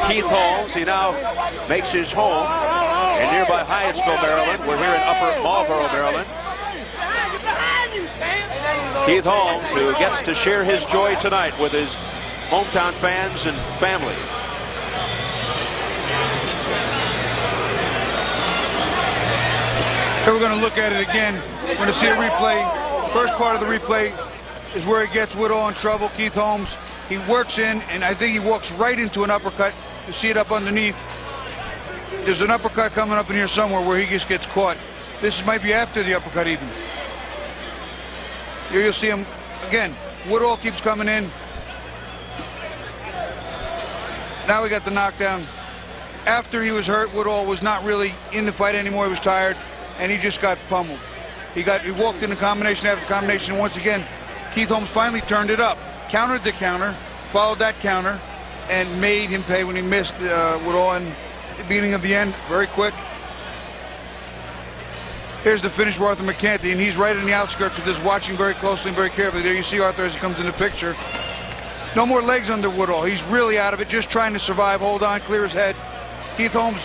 Keith Holmes. He now makes his home in nearby Hyattsville, Maryland. We're here in Upper Marlboro, Maryland. Keith Holmes, who gets to share his joy tonight with his hometown fans and family. So we're going to look at it again. We're going to see a replay. First part of the replay is where he gets Woodhall in trouble. Keith Holmes, he works in, and I think he walks right into an uppercut. You see it up underneath. There's an uppercut coming up in here somewhere where he just gets caught. This might be after the uppercut even. Here you'll see him again. Woodhall keeps coming in. Now we got the knockdown. After he was hurt, Woodhall was not really in the fight anymore. He was tired, and he just got pummeled. He walked in the combination after combination. Once again, Keith Holmes finally turned it up. Countered the counter, followed that counter, and made him pay when he missed Woodhall in the beginning of the end. Very quick. Here's the finish for Arthur Mercante, and he's right in the outskirts of this, watching very closely and very carefully. There you see Arthur as he comes in the picture. No more legs under Woodhall. He's really out of it, just trying to survive, hold on, clear his head. Keith Holmes,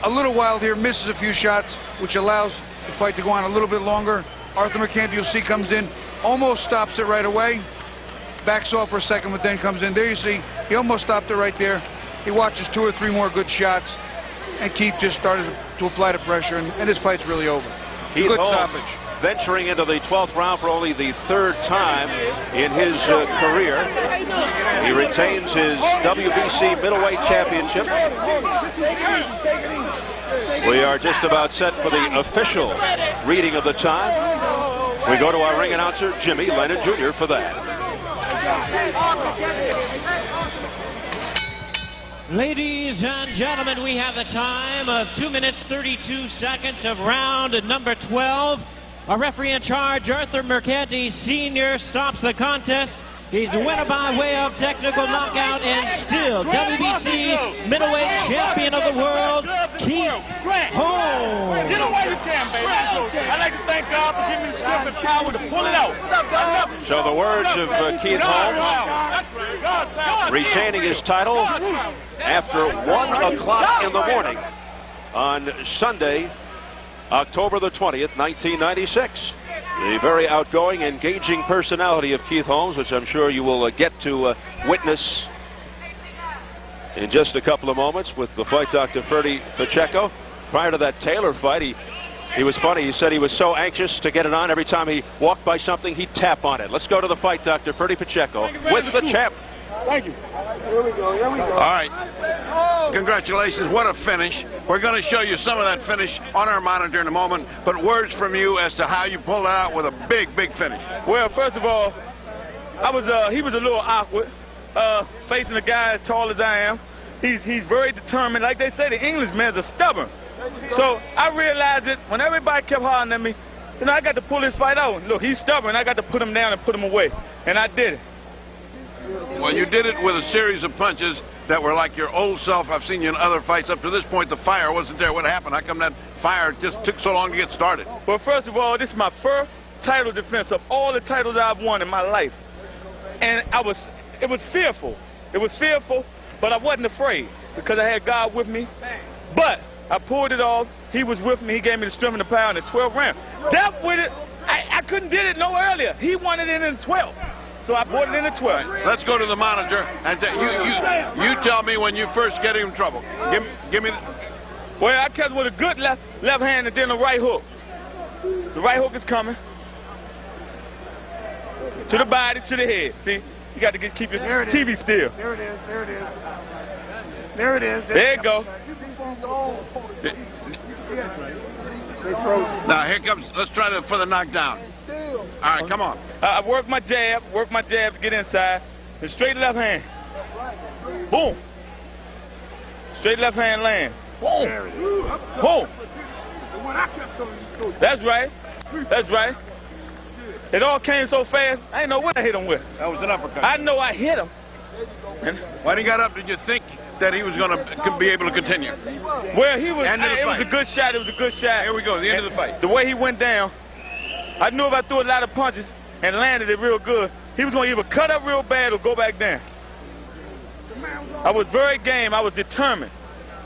a little wild here, misses a few shots, which allows the fight to go on a little bit longer. Arthur Mercante, you'll see, comes in, almost stops it right away, backs off for a second, but then comes in. There you see, he almost stopped it right there. He watches 2 or 3 more good shots, and Keith just started to apply the pressure, and this fight's really over. Keith Holmes venturing into the 12th round for only the 3rd time in his career. He retains his WBC middleweight championship. We are just about set for the official reading of the time. We go to our ring announcer, Jimmy Lennon Jr., for that. Ladies and gentlemen, we have the time of 2 minutes 32 seconds of round number 12. Our referee in charge, Arthur Mercante Sr., stops the contest. He's the winner by way of technical knockout and still WBC middleweight champion of the world, Keith Holmes. Get away with him, baby. I'd like to thank God for giving me the strength and power to pull it out. So the words of Keith Holmes, retaining his title after 1 o'clock in the morning on Sunday, October the 20th, 1996. The very outgoing, engaging personality of Keith Holmes, which I'm sure you will get to witness in just a couple of moments with the fight Dr. Ferdy Pacheco. Prior to that Taylor fight, he was funny. He said he was so anxious to get it on. Every time he walked by something, he'd tap on it. Let's go to the fight, Dr. Ferdy Pacheco, with the champ. Thank you. Here we go. Here we go. All right. Congratulations. What a finish. We're going to show you some of that finish on our monitor in a moment, but words from you as to how you pulled it out with a big, big finish. Well, first of all, he was a little awkward, facing a guy as tall as I am. He's very determined. Like they say, the Englishmen are stubborn. So I realized it when everybody kept hollering at me. You know, I got to pull this fight out. Look, he's stubborn. I got to put him down and put him away. And I did it. Well, you did it with a series of punches that were like your old self. I've seen you in other fights. Up to this point, the fire wasn't there. What happened? How come that fire just took so long to get started? Well, first of all, this is my first title defense of all the titles I've won in my life. And it was fearful. It was fearful, but I wasn't afraid because I had God with me. But I pulled it off. He was with me. He gave me the strength and the power in the 12th round. That with it, I couldn't did it no earlier. He wanted it in the 12th. So I brought it in the 12th. Let's go to the monitor and you tell me when you first get in trouble. Give me the... Well, I catch with a good left hand and then the right hook. The right hook is coming. To the body, to the head. See? You got to keep your TV still. There it is. There it is. There it is. There you go. Now here comes, let's try for the knockdown. All right, come on. I work my jab to get inside. The straight left hand. Boom. Straight left hand land. Boom. Boom. That's right. That's right. It all came so fast, I didn't know what I hit him with. That was an uppercut. I know I hit him. When he got up, did you think that he was going to be able to continue? Well, it was a good shot. It was a good shot. Here we go, the end of the fight. The way he went down, I knew if I threw a lot of punches and landed it real good, he was going to either cut up real bad or go back down. I was very game. I was determined.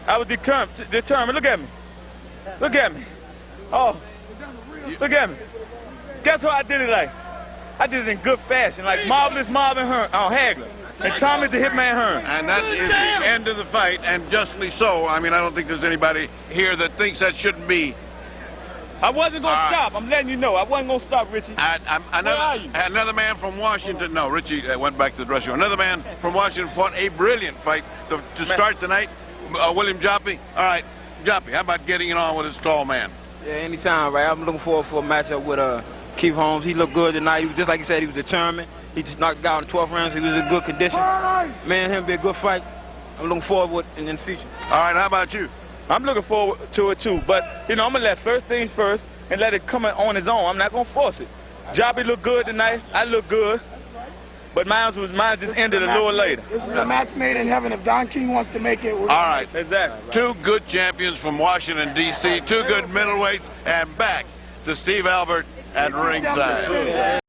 I was determined. Look at me. Look at me. Oh, look at me. Guess what I did it like? I did it in good fashion, like Marvelous Marvin Hagler and Tommy the Hitman Hearn. And that is the end of the fight, and justly so. I mean, I don't think there's anybody here that thinks that shouldn't be. I wasn't going to stop. I'm letting you know. I wasn't going to stop, Richie. Where are you? Another man from Washington. No, Richie went back to the dressing room. Another man from Washington fought a brilliant fight to start the night. William Joppy. All right, Joppy, how about getting it on with this tall man? Yeah, anytime, right? I'm looking forward for a matchup with Keith Holmes. He looked good tonight. He was, just like he said, he was determined. He just knocked out in 12 rounds. He was in good condition. Man, him be a good fight. I'm looking forward to it in the future. All right, how about you? I'm looking forward to it too, but you know, I'm gonna let first things first and let it come on its own. I'm not gonna force it. Joppy looked good tonight. I look good, but mine just ended a little later. This is a match made in heaven. If Don King wants to make it, all right. Exactly. Two good champions from Washington D.C. Two good middleweights, and back to Steve Albert at ringside.